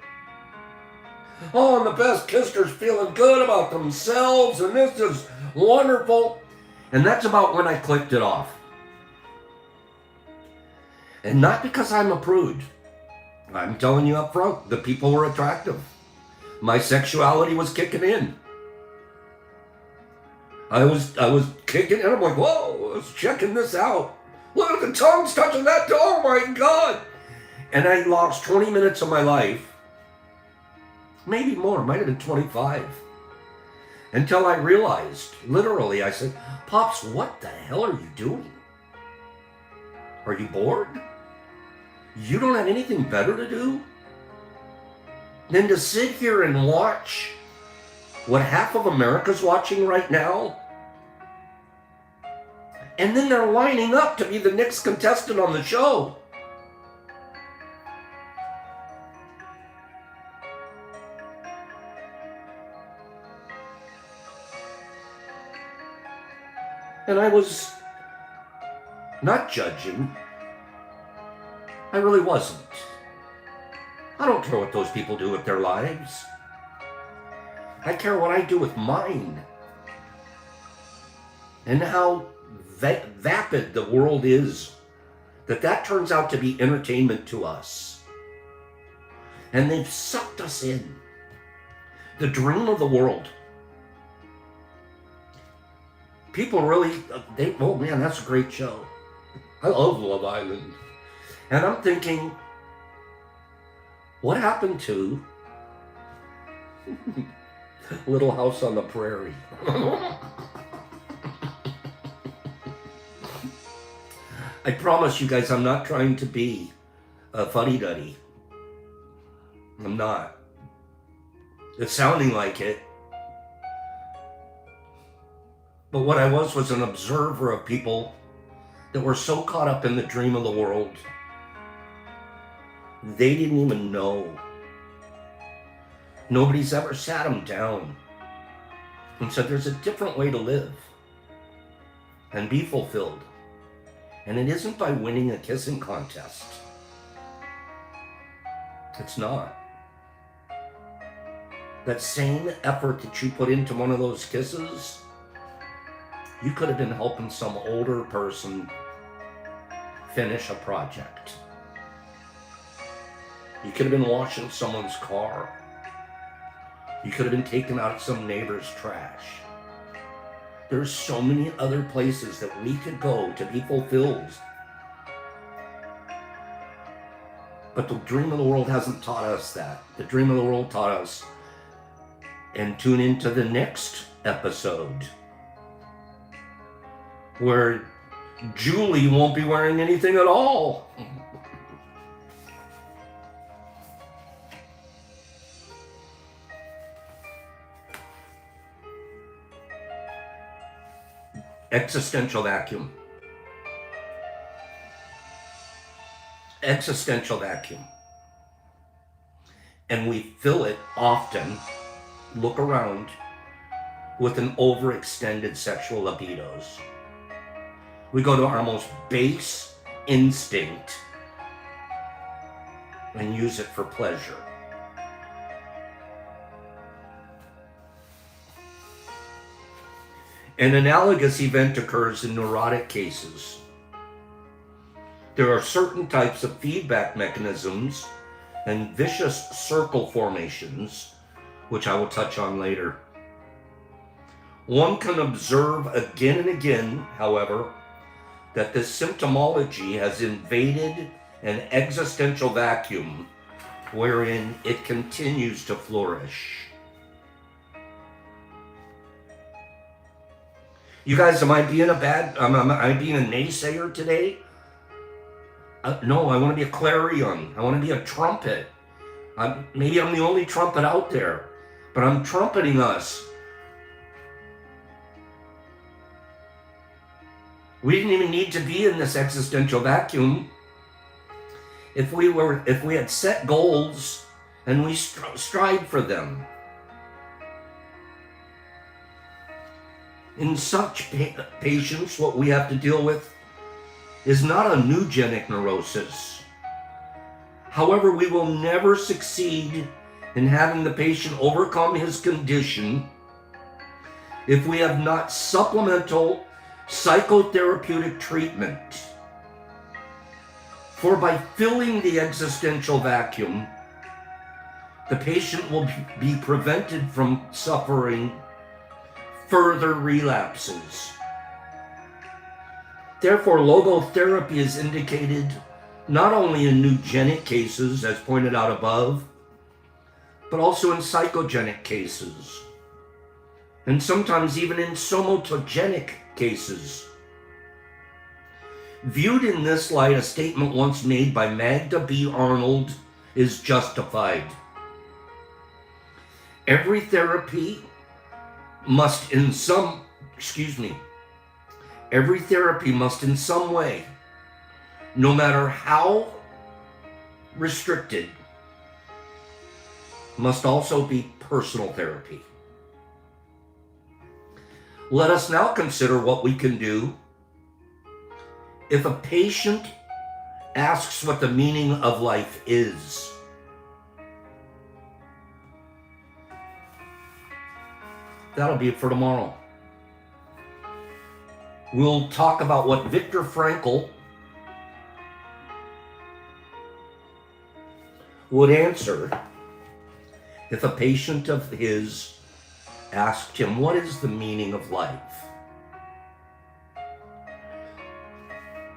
[SPEAKER 1] Oh, and the best kisser's feeling good about themselves, and this is wonderful. And that's about when I clicked it off. And not because I'm a prude. I'm telling you up front, the people were attractive. My sexuality was kicking in. I was kicking in. I'm like, whoa, I was checking this out. Look at the tongues touching that. Oh my God. And I lost 20 minutes of my life. Maybe more, might have been 25. Until I realized, literally, I said, Pops, what the hell are you doing? Are you bored? You don't have anything better to do than to sit here and watch what half of America's watching right now? And then they're lining up to be the next contestant on the show. And I was not judging. I really wasn't. I don't care what those people do with their lives. I care what I do with mine. And how vapid the world is, that turns out to be entertainment to us. And they've sucked us in. The dream of the world. People really, oh man, that's a great show. I love Love Island. And I'm thinking, what happened to Little House on the Prairie? I promise you guys, I'm not trying to be a fuddy-duddy. I'm not. It's sounding like it. But what I was an observer of people that were so caught up in the dream of the world, they didn't even know. Nobody's ever sat them down and said there's a different way to live and be fulfilled. And it isn't by winning a kissing contest. It's not. That same effort that you put into one of those kisses, you could have been helping some older person finish a project. You could have been washing someone's car. You could have been taking out some neighbor's trash. There's so many other places that we could go to be fulfilled. But the dream of the world hasn't taught us that. The dream of the world taught us, and tune into the next episode, where Julie won't be wearing anything at all. Existential vacuum. Existential vacuum. And we fill it often, look around, with an overextended sexual libidos. We go to our most base instinct and use it for pleasure. An analogous event occurs in neurotic cases. There are certain types of feedback mechanisms and vicious circle formations, which I will touch on later. One can observe again and again, however, that this symptomology has invaded an existential vacuum wherein it continues to flourish. You guys, am I being am I being a naysayer today? No, I want to be a clarion. I want to be a trumpet. Maybe I'm the only trumpet out there, but I'm trumpeting us. We didn't even need to be in this existential vacuum if we had set goals and we strived for them. In such patients, what we have to deal with is not a neugenic neurosis. However, we will never succeed in having the patient overcome his condition if we have not supplemental psychotherapeutic treatment. For by filling the existential vacuum, the patient will be prevented from suffering further relapses. Therefore, logotherapy is indicated not only in neugenic cases, as pointed out above, but also in psychogenic cases, and sometimes even in somatogenic cases. Viewed in this light, a statement once made by Magda B. Arnold is justified. Every therapy must in some way, no matter how restricted, must also be personal therapy. Let us now consider what we can do if a patient asks what the meaning of life is. That'll be it for tomorrow. We'll talk about what Viktor Frankl would answer if a patient of his asked him, what is the meaning of life?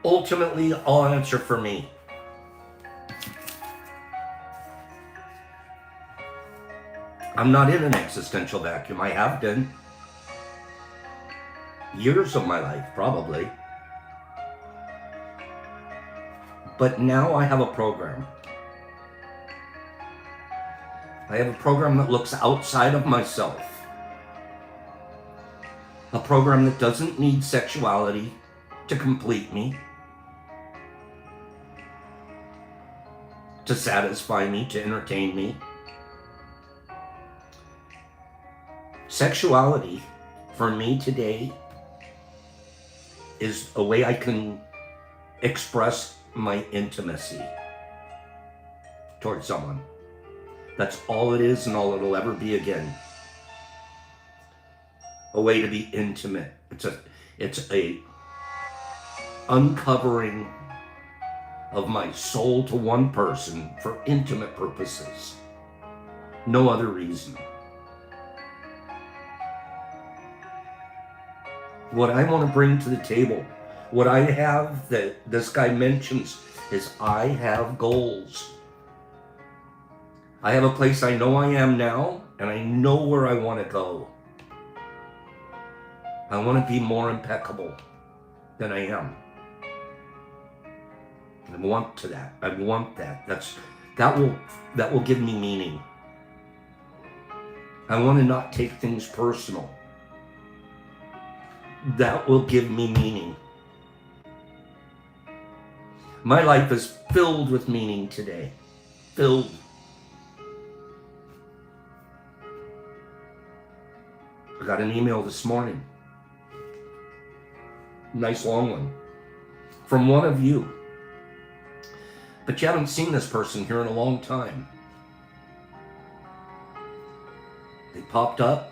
[SPEAKER 1] Ultimately, I'll answer for me. I'm not in an existential vacuum. I have been. Years of my life, probably. But now I have a program. I have a program that looks outside of myself. A program that doesn't need sexuality to complete me, to satisfy me, to entertain me. Sexuality, for me today, is a way I can express my intimacy towards someone. That's all it is and all it'll ever be again. A way to be intimate. It's a uncovering of my soul to one person for intimate purposes. No other reason. What I want to bring to the table, what I have that this guy mentions, is I have goals. I have a place I know I am now, and I know where I want to go. I want to be more impeccable than I am. I want that. I want that. That will give me meaning. I want to not take things personal. That will give me meaning. My life is filled with meaning today. Filled. I got an email this morning. Nice long one. From one of you. But you haven't seen this person here in a long time. They popped up.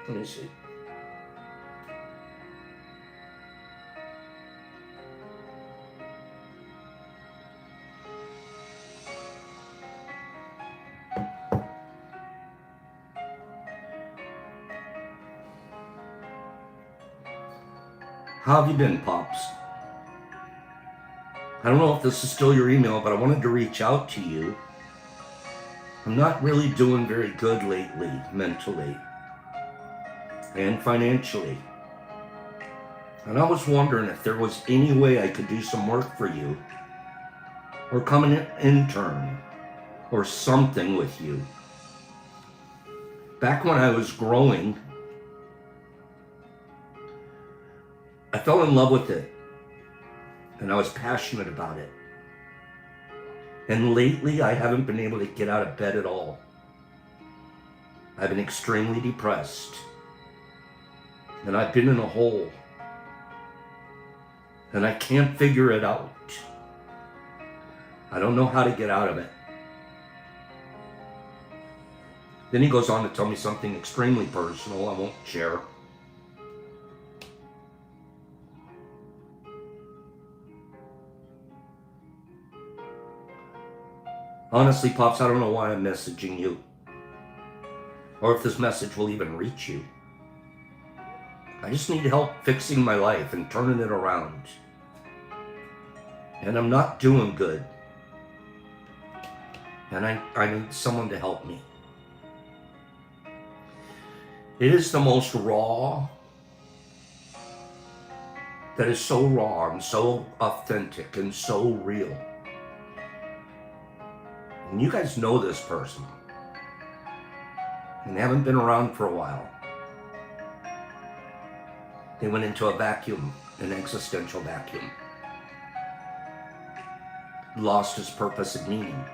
[SPEAKER 1] Let me see. How have you been, Pops? I don't know if this is still your email, but I wanted to reach out to you. I'm not really doing very good lately, mentally and financially. And I was wondering if there was any way I could do some work for you, or come an intern, or something with you. Back when I was growing, I fell in love with it, and I was passionate about it. And lately, I haven't been able to get out of bed at all. I've been extremely depressed, and I've been in a hole, and I can't figure it out. I don't know how to get out of it. Then he goes on to tell me something extremely personal I won't share. Honestly, Pops, I don't know why I'm messaging you, or if this message will even reach you. I just need help fixing my life and turning it around. And I'm not doing good. And I need someone to help me. It is the most raw, that is so raw and so authentic and so real. And you guys know this person, and they haven't been around for a while. They went into a vacuum, an existential vacuum. Lost his purpose and meaning.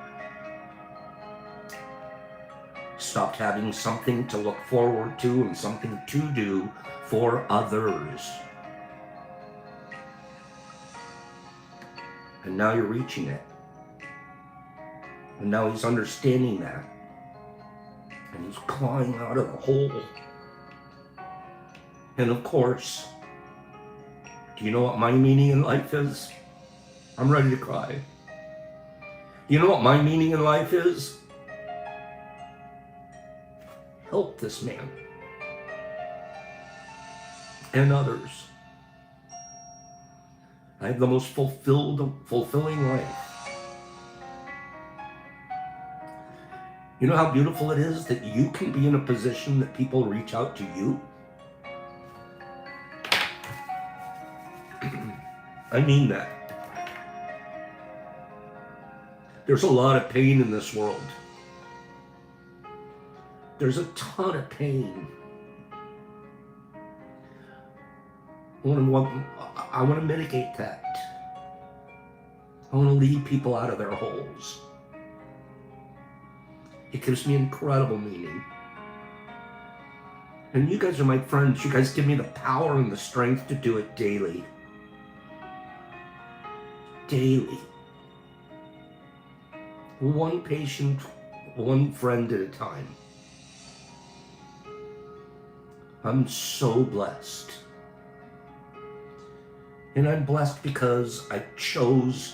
[SPEAKER 1] stopped having something to look forward to and something to do for others. And now you're reaching it. And now he's understanding that. And he's clawing out of the hole. And of course, do you know what my meaning in life is? I'm ready to cry. You know what my meaning in life is? Help this man. And others. I have the most fulfilling life. You know how beautiful it is that you can be in a position that people reach out to you? I mean that. There's a lot of pain in this world. There's a ton of pain. I want to mitigate that. I want to lead people out of their holes. It gives me incredible meaning. And you guys are my friends. You guys give me the power and the strength to do it daily. Daily. One patient, one friend at a time. I'm so blessed. And I'm blessed because I chose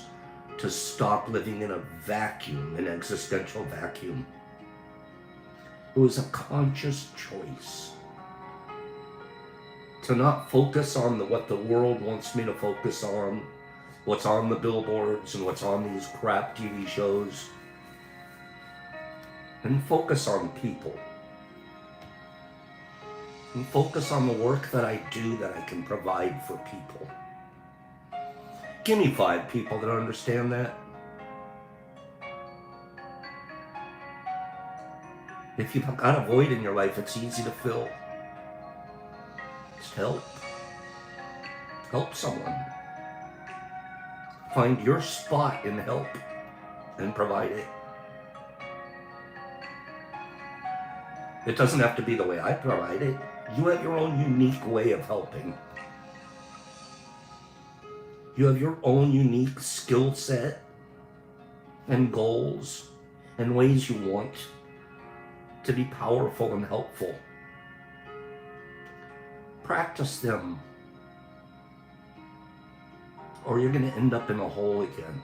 [SPEAKER 1] to stop living in a vacuum, an existential vacuum. It was a conscious choice to not focus on what the world wants me to focus on, what's on the billboards and what's on these crap TV shows, and focus on people. And focus on the work that I do that I can provide for people. Give me 5 people that understand that. If you've got a void in your life, it's easy to fill. Just help. Help someone. Find your spot in help and provide it. It doesn't have to be the way I provide it. You have your own unique way of helping. You have your own unique skill set and goals and ways you want to be powerful and helpful. Practice them, or you're going to end up in a hole again.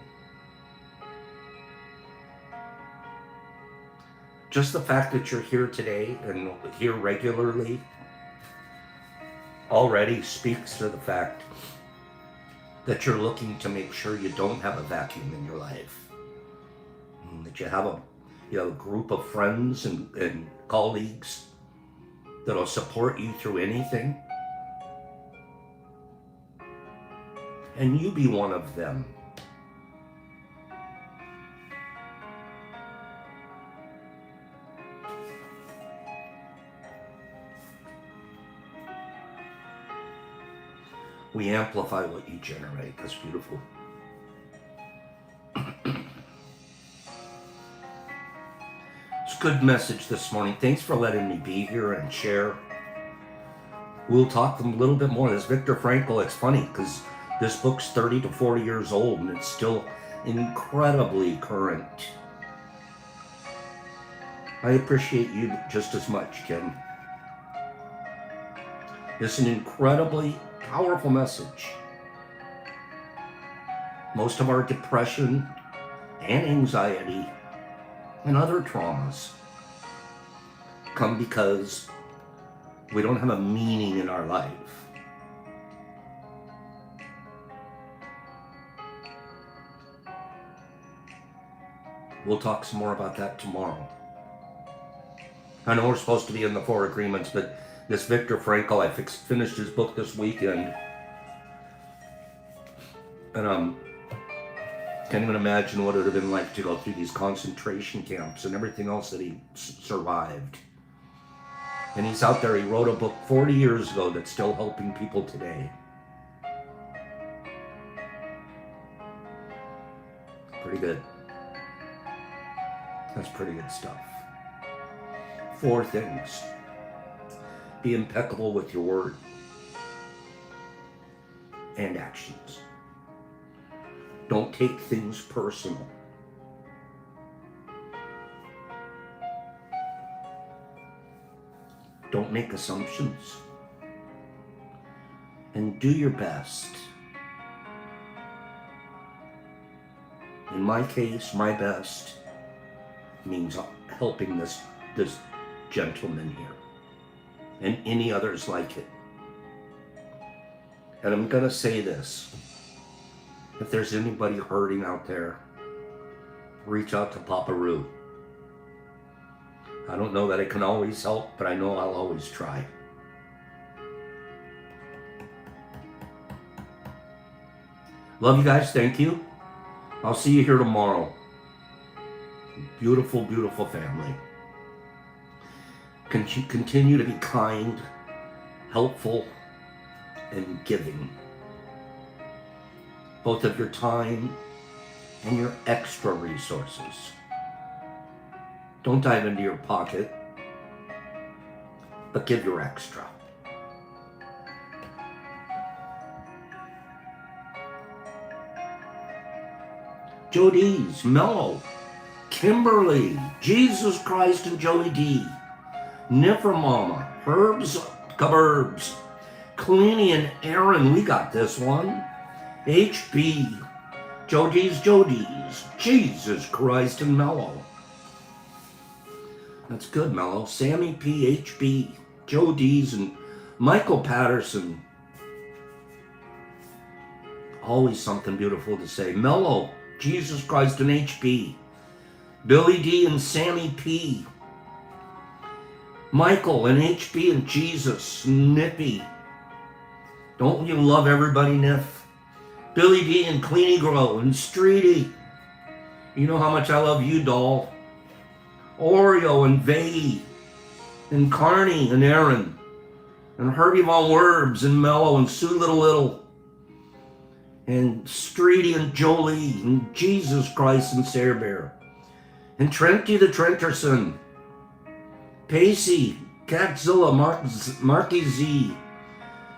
[SPEAKER 1] Just the fact that you're here today and here regularly already speaks to the fact that you're looking to make sure you don't have a vacuum in your life. And that you have a group of friends and colleagues that'll support you through anything. And you be one of them. We amplify what you generate. That's beautiful. It's a good message this morning. Thanks for letting me be here and share. We'll talk a little bit more. This Viktor Frankl, it's funny because this book's 30 to 40 years old and it's still incredibly current. I appreciate you just as much, Kim. It's an incredibly powerful message. Most of our depression and anxiety and other traumas come because we don't have a meaning in our life. We'll talk some more about that tomorrow. I know we're supposed to be in the 4 agreements, but this Viktor Frankl, I finished his book this weekend. And can't even imagine what it would have been like to go through these concentration camps and everything else that he survived. And he's out there, he wrote a book 40 years ago that's still helping people today. Pretty good. That's pretty good stuff. 4 things. Be impeccable with your word and actions. Don't take things personal. Don't make assumptions. And do your best. In my case, my best means helping this gentleman here and any others like it. And I'm going to say this. If there's anybody hurting out there, reach out to Papa Roo. I don't know that I can always help, but I know I'll always try. Love you guys. Thank you. I'll see you here tomorrow. Beautiful, beautiful family. Continue to be kind, helpful, and giving. Both of your time and your extra resources. Don't dive into your pocket, but give your extra. Jodie's, Mellow, Kimberly, Jesus Christ and Joey D, Niffer Mama, Herbs Cupboards, Cleany and Aaron, we got this one. HB, Jodie's, Jesus Christ and Mellow. That's good, Mellow. Sammy P, HB, Jodie's and Michael Patterson. Always something beautiful to say. Mellow, Jesus Christ and HB. Billy D and Sammy P. Michael and HB and Jesus. Nippy. Don't you love everybody, Niff? Billy D and Cleany Grow and Streety. You know how much I love you, doll. Oreo and Vay and Carney and Aaron and Herbie Von Werbs and Mellow and Sue Little and Streety and Jolie and Jesus Christ and Sarah Bear and Trenty the Trenterson, Pacey, Catzilla, Marky Z,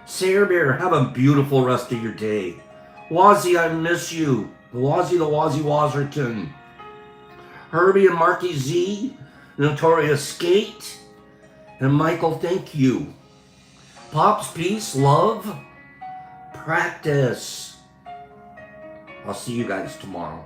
[SPEAKER 1] Sarah Bear. Have a beautiful rest of your day. Wazzy, I miss you. Wazzy the Wazzy Wazerton. Herbie and Marky Z, Notorious Skate, and Michael, thank you. Pops, peace, love, practice. I'll see you guys tomorrow.